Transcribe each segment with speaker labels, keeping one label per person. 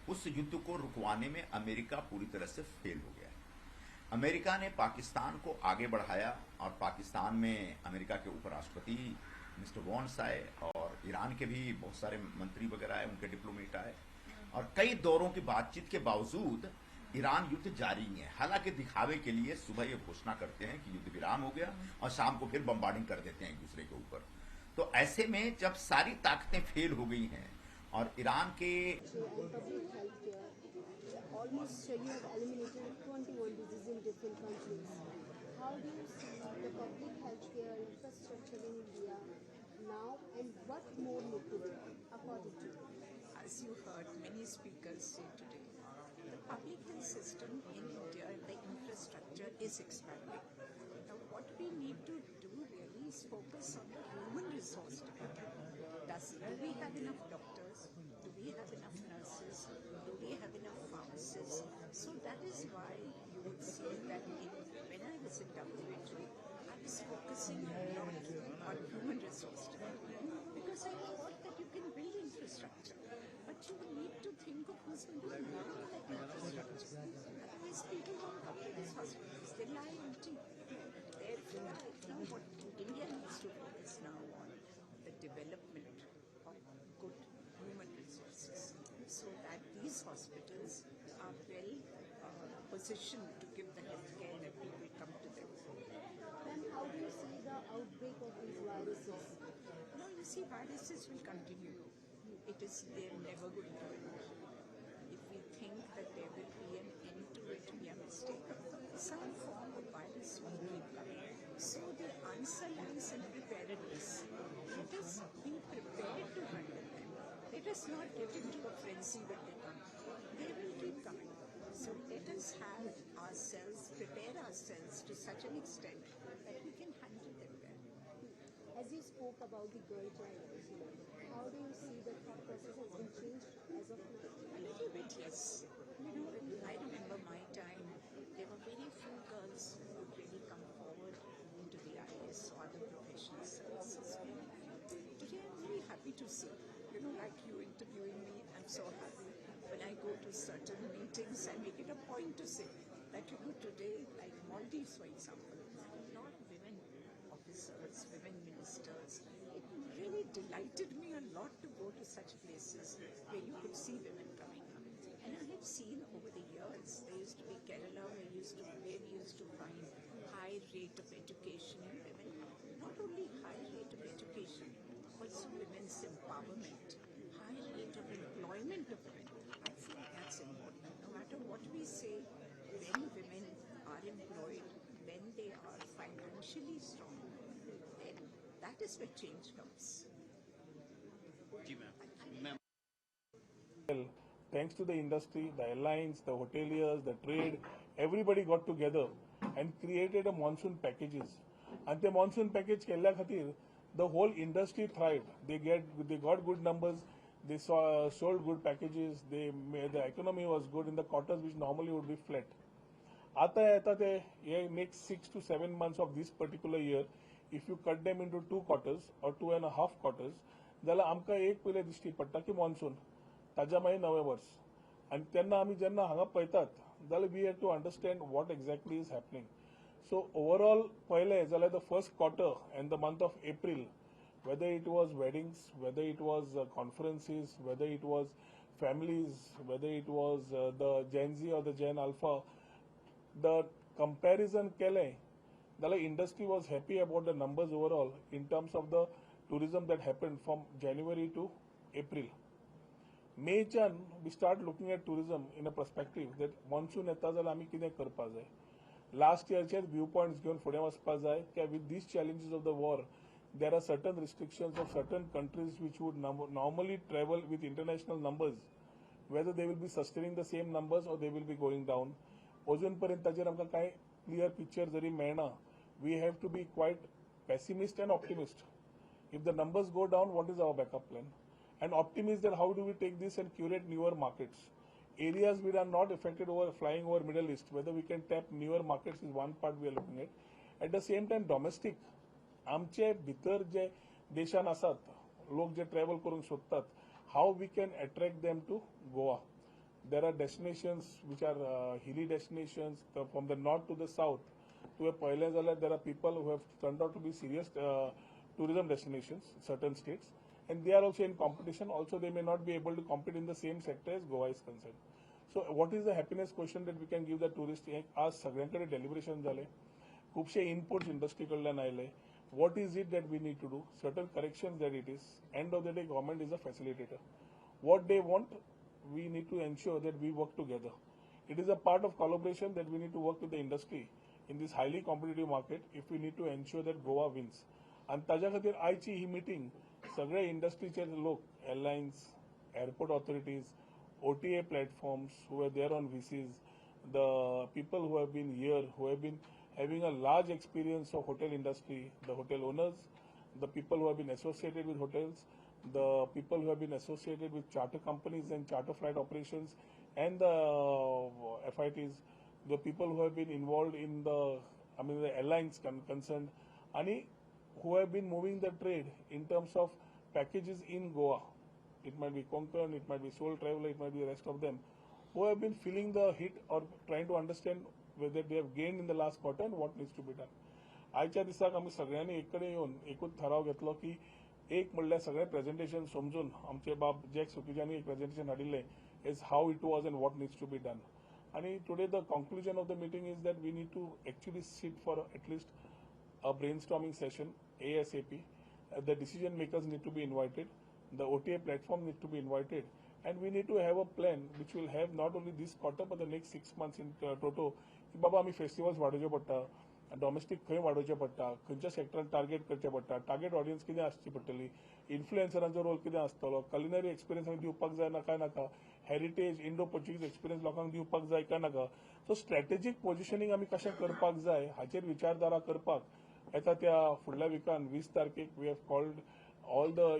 Speaker 1: उस युद्ध को रुकवाने में अमेरिका पूरी तरह से फेल हो गया है। अमेरिका ने पाकिस्तान को आगे बढ़ाया और पाकिस्तान में अमेरिका के उपराष्ट्रपति मिस्टर वॉन्स आए और ईरान के भी बहुत सारे मंत्री वगैरह आए, उनके डिप्लोमेट आए और कई दौरों की बातचीत के बावजूद ईरान युद्ध जारी है। हालांकि दिखावे के लिए सुबह ये घोषणा करते हैं कि युद्ध विराम हो गया और शाम को फिर बम्बार्डिंग कर देते हैं एक दूसरे के ऊपर। तो ऐसे में जब सारी ताकतें फेल हो गई हैं और ईरान के
Speaker 2: almost you have eliminated 21 diseases in different countries. How do you see the public healthcare infrastructure in India now, and what more need to do according to you?
Speaker 3: As you heard many speakers say today, the public health system in India and the infrastructure is expanding. Now what we need to do really is focus on the human resource development. Do we have enough doctors? Do we have enough nurses? Do we have enough pharmacists? So that is why you would see that when I was in WHO, I was focusing a lot on human resource development because I thought that you can build infrastructure, but you need to think of who's going to manage that infrastructure. Otherwise, people won't come to these hospitals; they lie empty. Therefore, now what India needs to focus now on the development of good human resources, so that these hospitals are well positioned to give the health care that people come to them for.
Speaker 2: Then how do you see the outbreak of these viruses?
Speaker 3: No, you see, viruses will continue. They're never going to end. If we think that there will be an end to it, we are mistaken. Some form of virus will keep coming. So the answer lies in preparedness. Let us be prepared to handle them. Let us not get into a frenzy when they come. They will keep coming. So let us have ourselves, prepare ourselves to such an extent that we can handle them well.
Speaker 2: As you spoke about the girl child, how do you see the thought process has been changed as of now?
Speaker 3: A little bit, yes. You know, I remember my time, there were very few girls who would really come forward into the IAS or other professional services. Today I'm very happy to see, you know, like you interviewing me, I'm so happy. When I go to certain meetings, I make it a point to say that, you know, today, like Maldives, for example, a lot of women officers, women ministers. It really delighted me a lot to go to such places where you could see women coming up. And I have seen over the years, there used to be Kerala where we used to find high rate of education in women. Not only high rate of education, also women's empowerment, high rate of employment of women. I think that's important. No matter what we say, when women are employed, when they are financially strong, then that is where change comes.
Speaker 4: Thanks to the industry, the airlines, the hoteliers, the trade, everybody got together and created a monsoon packages. And the monsoon package केल्ल्या खातीर the whole industry thrived. They got good numbers. They sold good packages. The economy was good in the quarters which normally would be flat. आता the next 6 to 7 months of this particular year, if you cut them into 2 quarters or 2.5 quarters, जाल्यार आमकां एक पयलें दिश्टी पडटा की monsoon ताज्या मागीर नवें वर्स आनी तेन्ना आमी जेन्ना हांगा पळयतात जाल्यार we have to understand what exactly is happening. So overall पळयलें जाल्यार the first quarter and the month of April, whether it was weddings, whether it was conferences, whether it was families, whether it was the Gen Z or the Gen Alpha, the comparison केलें जाल्यार industry was happy about the numbers overall in terms of the tourism that happened from January to April. May च्यान we start looking at tourism in a perspective that monsoon येता जाल्यार आमी कितें करपा जाय. Last इयरचे view points घेवन फुडें वचपा जाय की with these challenges of the war there are certain restrictions of certain countries which would normally travel with international numbers, whether they will be sustaining the same numbers or they will be going down. अजून पर्यंत ताजेर आमकां कांय clear picture जरी मेळना. We have to be quite pessimist and optimist. If the numbers go down, what is our backup plan? And optimist that how do we take this and curate newer markets? Areas which are not affected over flying over Middle East, whether we can tap newer markets is one part we are looking at. At the same time, domestic, आमचे भितर जे देशान आसात लोक जे travel करूंक सोदतात, how we can attract them to Goa. There are destinations which are hilly destinations from the north to the south. To a Paile Zala, there are people who have turned out to be serious tourism destinations, certain states, and they are also in competition. Also, they may not be able to compete in the same sector as Goa is concerned. So, what is the happiness question that we can give the tourist? आज सगळ्यांकडे deliberation झाले, खूपशे inputs industry कडल्यान आयले. What is it that we need to do? Certain corrections that it is. End of the day, government is a facilitator. What they want, we need to ensure that we work together. It is a part of collaboration that we need to work with the industry in this highly competitive market if we need to ensure that Goa wins. And ताज्या खातीर आयची ही meeting सगळे इंडस्ट्रीचे लोक, airlines, airport authorities, OTA platforms who are there on VCs, the people who have been here, who have been having a large experience of hotel industry, the hotel owners, the people who have been associated with hotels, the people who have been associated with charter companies and charter flight operations, and the FITs, the people who have been involved in the airlines concerned, and who have been moving the trade in terms of packages in Goa. It might be Konkan, it might be Soul Traveler, it might be the rest of them, who have been feeling the hit or trying to understand whether they have gained in the last quarter and what needs to be done. आयच्या दिसाक आमी सगळ्यांनी एक कडेन येवन एकूच ठराव घेतलो की एक म्हणल्यार सगळे प्रेजेंटेशन समजून आमचे बाब जॅक सुकिजांनी एक प्रेजेंटेशन हाडिल्लें is how it was and what needs to be done. आणि today the conclusion of the meeting is that we need to actually sit for at least a brainstorming session ASAP. The decision makers need to be invited. The OTA platform needs to be invited. And we need to have a plan which will have not only this quarter but the next 6 months in total. की बाबा आमी festivals वाडोवचे पडटा, domestic खंय वाडोवचे पडटा, खंयच्या सेक्टरान target करचे पडटा, target audience कितें आसची पडटली, इन्फ्लुएन्सरांचो रोल कितें आसतलो, कलिनरी एक्सपिरियन्स आमी दिवपाक जाय ना काय नाका, हेरिटेज इंडो पोर्चुगीज एक्सपिरियन्स लोकांक दिवपाक जाय काय नाका. सो स्ट्रॅटेजीक पोजिशनिंग आमी कशें करपाक जाय हाचेर विचारधारा करपाक येता त्या फुडल्या विकान 20 तारखेक we have called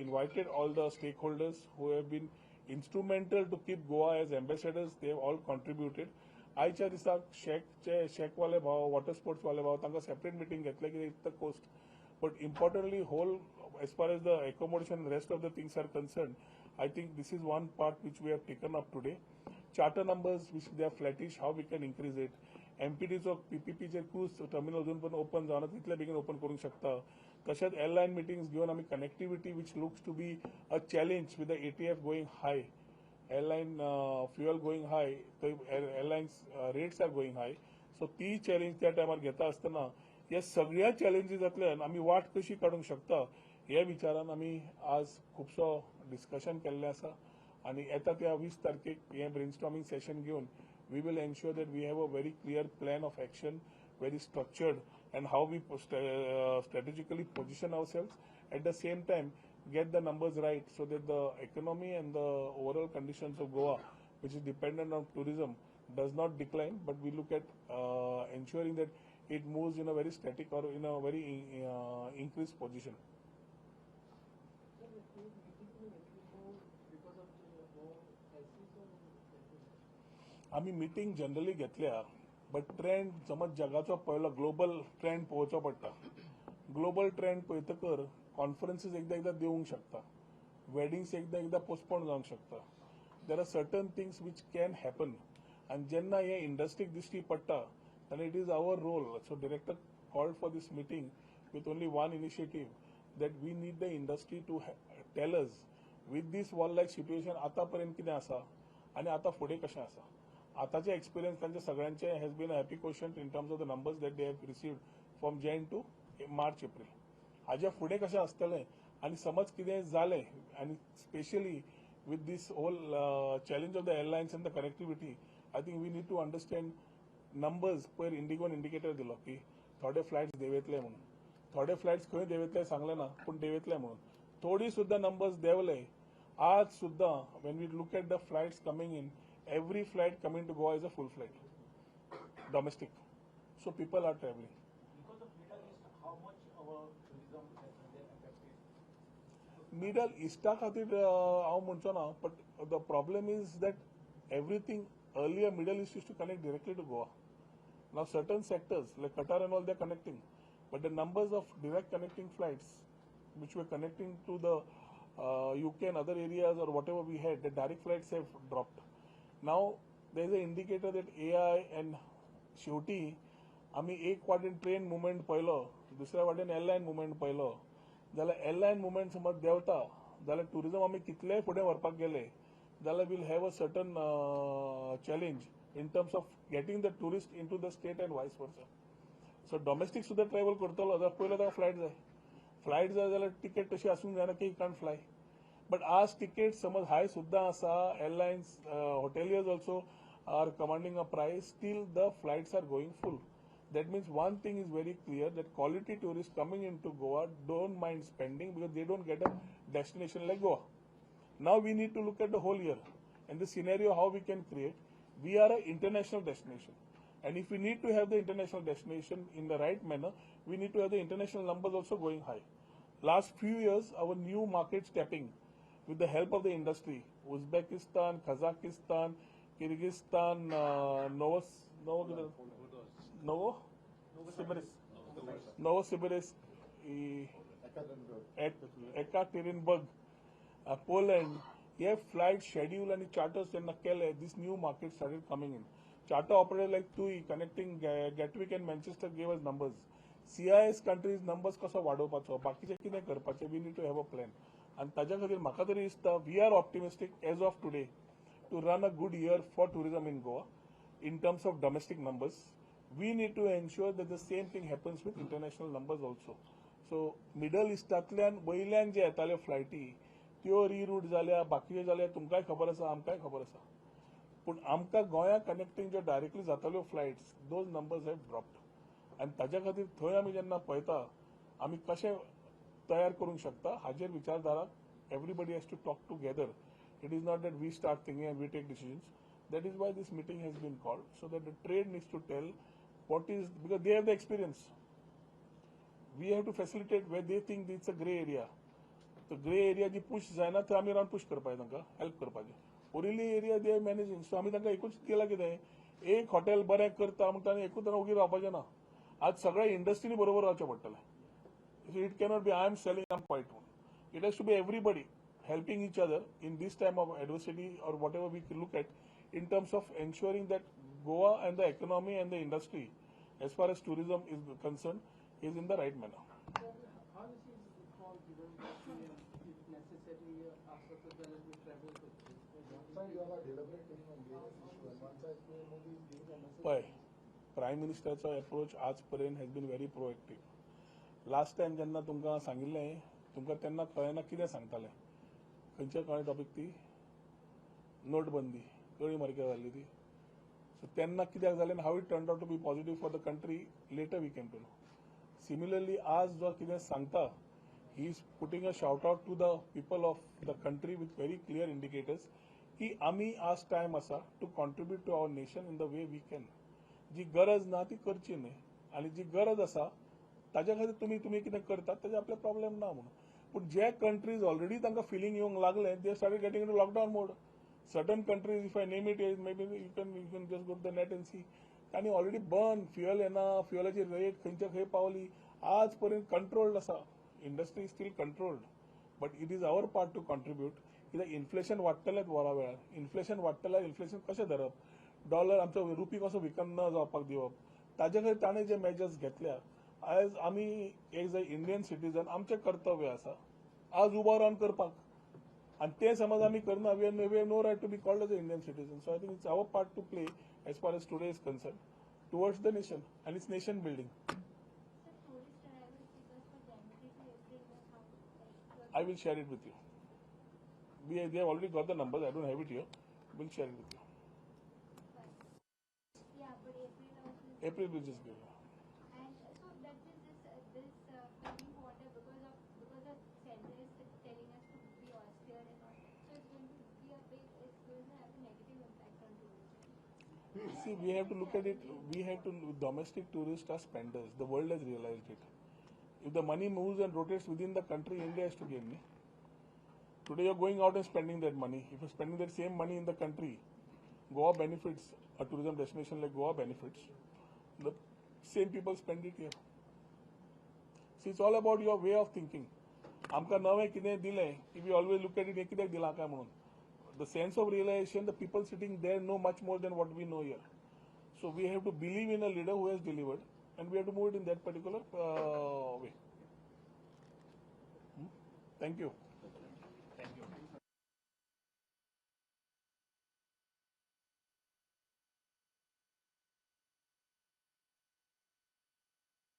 Speaker 4: invited all the stakeholders who have been instrumental to keep Goa as ambassadors. They have all contributed. आयच्या दिसाक शेकवाले भाव, वॉटर स्पोर्ट्स वाले भाव तांकां सेपरेट मिटींग घेतले की it the coast. But importantly whole as far as the accommodation and rest of the things are concerned, I think this is one part which we have taken up today. Charter numbers which they are flattish, how we can increase it. MPDs of PPP चे cruise terminal अजून पण open जावना तितले बेगीन open करूंक शकता. तशेंच airline meetings घेवन आमी connectivity which looks to be a challenge with the ATF going high, airline fuel going high, airlines rates are going high. So ती चॅलेंज त्या टायमार घेता आसतना ह्या सगळ्या चॅलेंजीसांतल्यान आमी वाट कशी काडूंक शकता हे विचारान आमी आज खुबसो डिस्कशन केल्लें आसा. आनी येता त्या 20 तारखेक हे ब्रेनस्टॉर्मिंग सेशन घेवन we will ensure that we have a very clear plan of action, very structured, and how we strategically position ourselves. At the same time, get the numbers right so that the economy and the overall conditions of Goa, which is dependent on tourism, does not decline, but we look at ensuring that it moves in a very static or in a very increased position. आमी meeting generally घेतल्या, but trend समज जगाचो पयलो global trend पळोवचो पडटा. Global trend पळयतकर कॉन्फरन्सीस एकदा दिवंक शकता, weddings एकदा postpone जावंक शकता. There are certain things which can happen. आनी जेन्ना हे इंडस्ट्रीक दिश्टी पडटा तेन्ना it is our role. So director called for this meeting with only one initiative that we need the industry to tell us with this war like situation आतां पर्यंत कितें आसा आनी आतां फुडें कशें आसा. आतांचे एक्सपिरियन्स तांचे सगळ्यांचे has been a happy question in terms of the numbers that they have received from Jan to March April. हाजे फुडें कशें आसतलें आनी समज कितें जालें आनी specially with this whole challenge of the airlines and the connectivity, I think we need to understand numbers. पयर इंडिगोन इंडिकेटर दिलो की थोडे फ्लायट्स देंवयतले म्हणून. थोडे फ्लायट्स खंय देंवयतले सांगले ना, पूण देंवयतले म्हणून. थोडी सुद्दां नंबर्स देंवले. आज सुद्दां when we look at the flights coming in, every flight coming to Goa is a full flight, domestic. So people are traveling.
Speaker 5: Because of Middle East, how much our tourism has been affected?
Speaker 4: Middle East खातीर हांव म्हणचो ना, but the problem is that everything earlier Middle East used to connect directly to Goa. Now certain sectors like Qatar and all they are connecting, but the numbers of direct connecting flights which were connecting to the UK and other areas or whatever we had, the direct flights have dropped. Now there is an indicator that AI and शेवटी आम्ही एक वाटेन train movement पळयलो, दुसऱ्या वाटेन airline movement पळयलो, जाल्यार airline movement समज देंवता जाल्यार टुरिजम आमी कितलेय फुडें व्हरपाक गेले जाल्यार we'll have a certain challenge in terms of getting the tourist in to the state and vice versa. सो डोमेस्टीक सुद्दां ट्रॅव्हल करतलो जाल्यार पयलो ताका फ्लायट जाय. फ्लायट जाय जाल्यार टिकेट तशी आसूंक जायना की ही कांट फ्लाय. बट आज टिकेट समज हाय सुद्दां आसा, airlines hoteliers also are commanding a price, still the flights are going full. That means one thing is very clear, that quality tourists coming into Goa don't mind spending because they don't get a destination like Goa. Now we need to look at the whole year and the scenario how we can create. We are an international destination, and if we need to have the international destination in the right manner, we need to have the international numbers also going high. Last few years, our new markets tapping with the help of the industry, Uzbekistan, Kazakhstan, Kyrgyzstan, Novosibirsk, Ekaterinburg, Poland. He flight schedule and charters in Nakele. This new market started coming in. Charter operator like TUI connecting Gatwick and Manchester gave us numbers. CIS countries numbers कसा वाडोवपाचो, बाकीचे कितें करपाचें, we need to have a plan. And ताज्या खातीर म्हाका तरी दिसता we are optimistic as of today to run a good year for tourism in Goa in terms of domestic numbers. We need to ensure that the same thing happens with international numbers also. So Middle Eastaंतल्यान वयल्यान जे येताल्यो फ्लायटी त्यो रिरूट जाल्या, बाकीचे जाल्या, तुमकांय खबर आसा, आमकांय खबर आसा. पूण आमकां गोंया कनेक्टिंग जे डायरेक्टली जाताल्यो flights, those numbers have dropped. आनी ताज्या खातीर थंय आमी जेन्ना पळयता आमी कशें तयार करूंक शकता हाजेर विचारधाराक everybody has to talk together. It is not that we start thinking and we take decisions. That is why this meeting has been called, so that the trade needs to tell what is, because they have the experience. We have to facilitate where they think it's a grey area. The grey area जी push जायना थंय आमी Ravan push करपाचें, तांकां help करपाचें. ओरिली area they are managing. So आमी तांकां एकूच केलां कितें, एक हॉटेल बरें करता म्हणटा आनी एकूच जाणां उगी रावपाचें ना. आज सगळ्या इंडस्ट्रीनी बरोबर रावचें पडटलें. So it cannot be I am selling, I am quiet. It has to be everybody helping each other in this time of adversity or whatever we can look at in terms of ensuring that Goa and the economy and the industry as far as tourism is concerned is in the right manner.
Speaker 5: How is it called given if necessary after the balance we travel to? One side you are deliberating on this issue and one side Modi is giving a message.
Speaker 4: Why? Prime Minister's approach आजपर्यंत has been very proactive. Last time जेन्ना तुमकां सांगिल्लें, तुमकां तेन्ना कळना कितें सांगतालें. खंयच्या कळ्ळें टॉपिक ती नोटबंदी कळ्ळी मार्के जाल्ली ती. सो तेन्ना कित्याक जालें how it turn out to be positive for the country later we came to know. Similarly आज जो कितें सांगता he is putting a shout out to the people of the country with very clear indicators की आमी आज time आसा to contribute to our nation in the way we can. जी गरज ना ती करची न्ही आनी जी गरज आसा ताज्या खातीर तुमी कितें करतात ताजे आपले प्रॉब्लेम ना म्हणून. But जे countries already तांकां feeling येवंक लागले, they started getting into lockdown mode. Certain countries, if I name it, maybe you can just go to the net and see. तांणी already burn fuel येना, fuelaची rate खंयच्या खंय पावली. आज पर्यंत controlled आसा. Industry is still controlled, but it is our part to contribute. कित्याक inflation वाडटलेंच वरा वेळार. इन्फ्लेशन वाडटल्यार इन्फ्लेशन कशें धरप? डॉलर आमचो रुपी कसो विकन न जावपाक दिवप? ताजे खातीर ताणें जे मेजर्स घेतल्या, आज आमी एज अ इंडियन सिटीजन आमचें कर्तव्य आसा आज उबो रावन करपाक. आनी तें समज आमी करना, we have no right to be called as a Indian citizen. So I think it's our part to play as far as today is concern towards the nation and its nation building. I will share it with you. They have already got the numbers. I don't have it here. We'll share it with you.
Speaker 2: Yeah, but April also.
Speaker 4: April will just give you.
Speaker 2: And so that is this filling water because of center is telling us to be austere and all. So it's going to be it's going to have a negative impact on tourism.
Speaker 4: See, we have to look at it. Domestic tourists are spenders. The world has realized it. If the money moves and rotates within the country, India has to gain. Today you're going out and spending that money. If you're spending that same money in the country, Goa benefits, a tourism destination like Goa benefits. The same people spend it here. See, it's all about your way of thinking. आमकां नवें कितें दिलें, if we always look at it, कित्याक दिलां काय म्हणून. the sense of realization, the people sitting there know much more than what we know here. So we have to believe in a leader who has delivered, and we have to move it in that particular way. Thank you.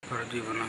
Speaker 6: फर्जी बना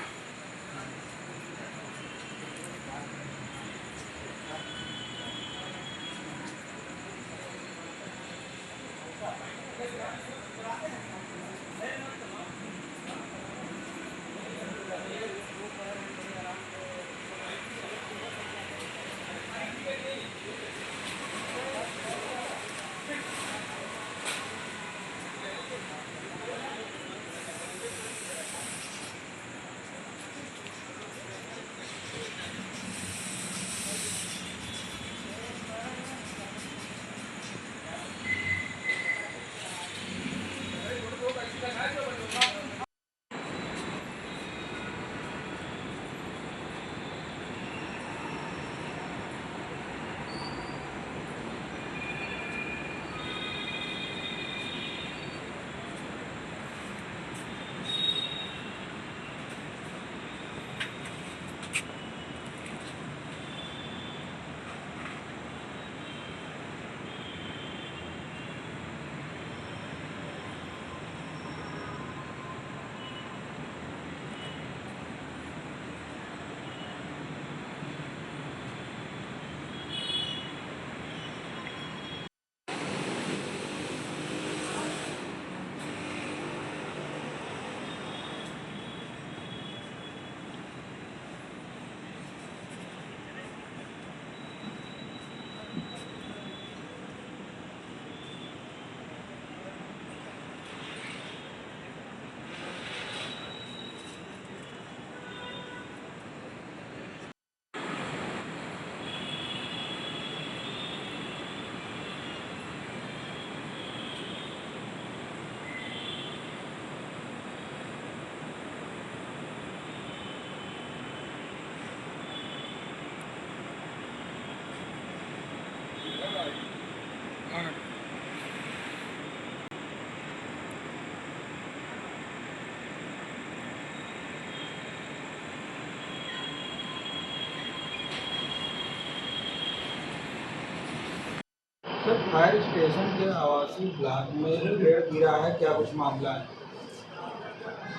Speaker 7: sir fire station के आवासीय block में पेड़ गिरा है, क्या कुछ मामला है?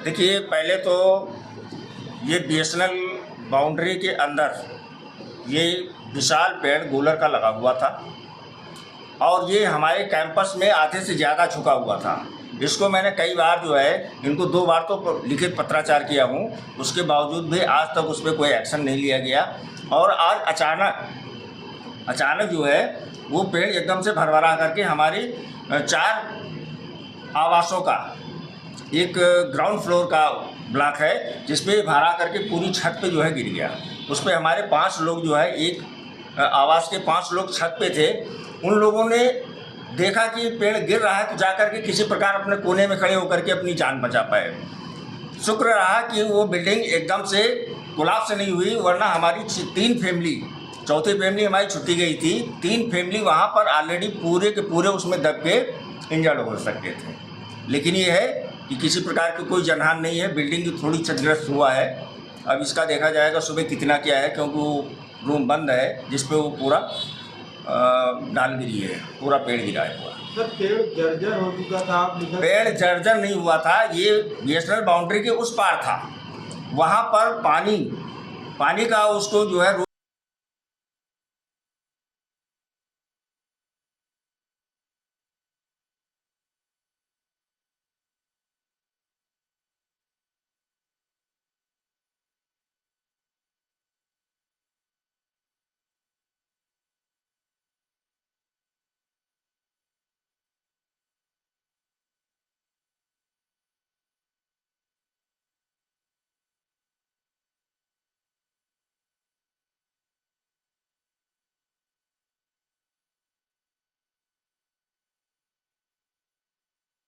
Speaker 8: देखिए, पहले तो ये बीएसएनएल बाउंड्री के अंदर ये विशाल पेड़ गूलर का लगा हुआ था और ये हमारे कैंपस में आधे से ज़्यादा झुका हुआ था। इसको मैंने कई बार जो है इनको 2 बार तो लिखित पत्राचार किया हूँ, उसके बावजूद भी आज तक उस पर कोई एक्शन नहीं लिया गया। और आज अचानक जो है वो पेड़ एकदम से भरभरा करके हमारी 4 आवासों का एक ग्राउंड फ्लोर का ब्लॉक है जिसपे भरा करके पूरी छत पे जो है गिर गया। उस पर हमारे 5 लोग जो है एक आवास के 5 लोग छत पे थे। उन लोगों ने देखा कि पेड़ गिर रहा है तो जाकर के किसी प्रकार अपने कोने में खड़े होकर के अपनी जान बचा पाए। शुक्र रहा कि वो बिल्डिंग एकदम से कोलैप्स नहीं हुई, वरना हमारी 3 फैमिली, चौथी फैमिली हमारी छुट्टी गई थी, 3 फैमिली वहाँ पर ऑलरेडी पूरे के पूरे उसमें दब के इंजर्ड हो सकते थे। लेकिन ये है कि किसी प्रकार की कोई जनहानि नहीं है। बिल्डिंग जो थोड़ी क्षतिग्रस्त हुआ है, अब इसका देखा जाएगा सुबह कितना क्या है, क्योंकि वो रूम बंद है जिस पे वो पूरा डाल गिरी है, पूरा पेड़ गिरा है पूरा।
Speaker 7: सर पेड़ जर्जर हो चुका था, आप लिखा
Speaker 8: पेड़ जर्जर नहीं हुआ था, ये बीएसएनएल बाउंड्री के उस पार था। वहाँ पर पानी का उसको जो है